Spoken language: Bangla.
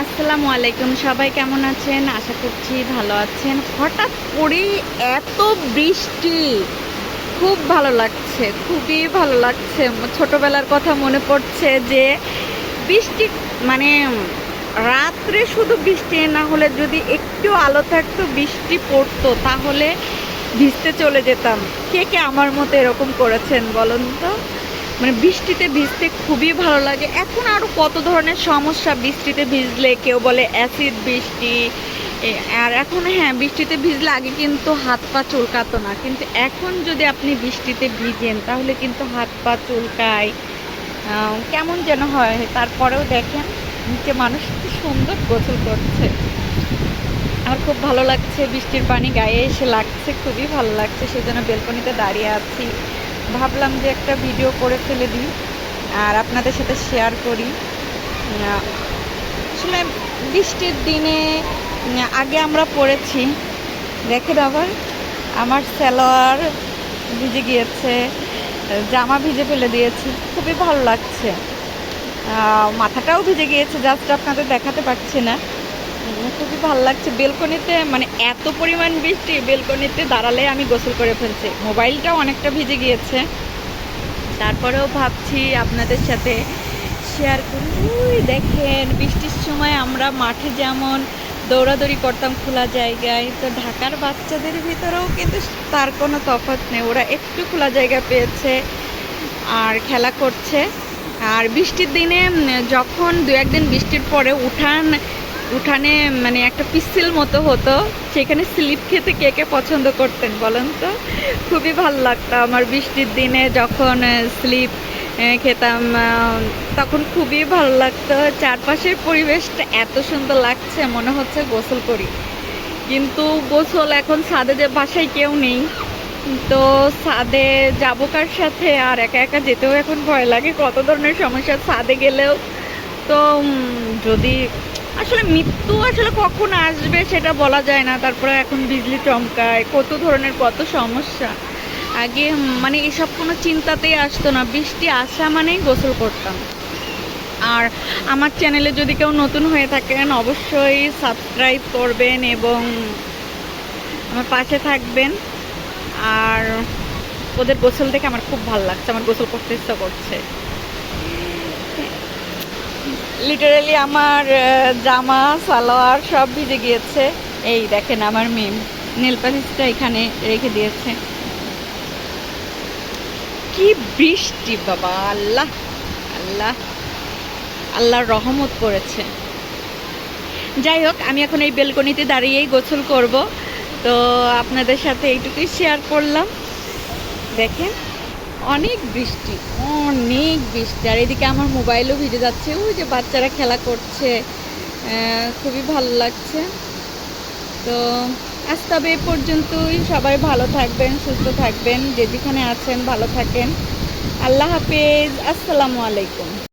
আসসালামু আলাইকুম, সবাই কেমন আছেন? আশা করছি ভালো আছেন। হঠাৎ করেই এত বৃষ্টি, খুব ভালো লাগছে, খুবই ভালো লাগছে। ছোটবেলার কথা মনে পড়ছে যে বৃষ্টি মানে রাত্রে শুধু বৃষ্টি না হলে যদি একটু আলো থাকতো, বৃষ্টি পড়তো, তাহলে ভিজতে চলে যেতাম। কে কে আমার মতো এরকম করেছেন বলুন তো? মানে বৃষ্টিতে ভিজতে খুবই ভালো লাগে। এখন আরও কত ধরনের সমস্যা বৃষ্টিতে ভিজলে, কেউ বলে অ্যাসিড বৃষ্টি। আর এখন হ্যাঁ, বৃষ্টিতে ভিজলে আগে কিন্তু হাত পা চুলকাতো না, কিন্তু এখন যদি আপনি বৃষ্টিতে ভিজেন তাহলে কিন্তু হাত পা চুলকায়, কেমন যেন হয়। তারপরেও দেখেন নিচে মানুষ কি সুন্দর গোসল করছে। আমার খুব ভালো লাগছে, বৃষ্টির পানি গায়ে এসে লাগছে, খুবই ভালো লাগছে। সেজন্য বেলকনিতে দাঁড়িয়ে আছি, ভাবলাম যে একটা ভিডিও করে ফেলে দিই আর আপনাদের সাথে শেয়ার করি। আসলে বৃষ্টির দিনে আগে আমরা পড়েছি, দেখেন আবার আমার সালোয়ার ভিজে গিয়েছে, জামা ভিজে ফেলে দিয়েছি, খুবই ভালো লাগছে। মাথাটাও ভিজে গিয়েছে, জাস্ট আপনাদের দেখাতে পারছি না। খুবই ভালো লাগছে বেলকনিতে, মানে এত পরিমাণ বৃষ্টি, বেলকনিতে দাঁড়ালে আমি গোসল করে ফেলছি। মোবাইলটাও অনেকটা ভিজে গিয়েছে, তারপরেও ভাবছি আপনাদের সাথে শেয়ার করি। ওই দেখেন বৃষ্টির সময় আমরা মাঠে যেমন দৌড়াদৌড়ি করতাম খোলা জায়গায়, তো ঢাকার বাচ্চাদের ভিতরেও কিন্তু তার কোনো তফাৎ নেই। ওরা একটু খোলা জায়গা পেয়েছে আর খেলা করছে। আর বৃষ্টির দিনে যখন দু একদিন বৃষ্টির পরে উঠানে মানে একটা পিচ্ছিল মতো হতো, সেখানে স্লিপ খেতে কে কে পছন্দ করতেন বলেন তো? খুবই ভালো লাগতো আমার বৃষ্টির দিনে যখন স্লিপ খেতাম, তখন খুবই ভালো লাগতো। চারপাশের পরিবেশটা এত সুন্দর লাগছে, মনে হচ্ছে গোসল করি। কিন্তু গোসল এখন ছাদে, যে বাসায় কেউ নেই, তো ছাদে যাবো কার সাথে? আর একা একা যেতেও এখন ভয় লাগে, কত ধরনের সমস্যা ছাদে গেলেও। তো যদি আসলে মৃত্যু আসলে কখন আসবে সেটা বলা যায় না। তারপরে এখন বিজলি চমকায়, কত ধরনের কত সমস্যা। আগে মানে এসব কোনো চিন্তাতেই আসতো না, বৃষ্টি আসা মানেই গোসল করতাম। আর আমার চ্যানেলে যদি কেউ নতুন হয়ে থাকেন অবশ্যই সাবস্ক্রাইব করবেন এবং আমার পাশে থাকবেন। আর ওদের গোসল দেখে আমার খুব ভালো লাগছে, আমার গোসল করতে ইচ্ছা করছে। লিটারালি আমার জামা সালোয়ার সব ভিজে গিয়েছে। এই দেখেন আমার মেম নেল পালিশটা এখানে রেখে দিয়েছে। কি বৃষ্টি বাবা! আল্লাহ আল্লাহ, আল্লাহর রহমত করেছে। যাই হোক, আমি এখন এই বেলকনিতে দাঁড়িয়েই গোসল করব। তো আপনাদের সাথে এইটুকুই শেয়ার করলাম। দেখেন অনেক বৃষ্টি, অনেক বৃষ্টি। আর এদিকে আমার মোবাইলও ভিজে যাচ্ছে, ওই যে বাচ্চারা খেলা করছে, খুবই ভালো লাগছে। তো আজ তবে এ পর্যন্তই। সবাই ভালো থাকবেন, সুস্থ থাকবেন, যে যেখানে আছেন ভালো থাকেন। আল্লাহ হাফেজ, আসসালামু আলাইকুম।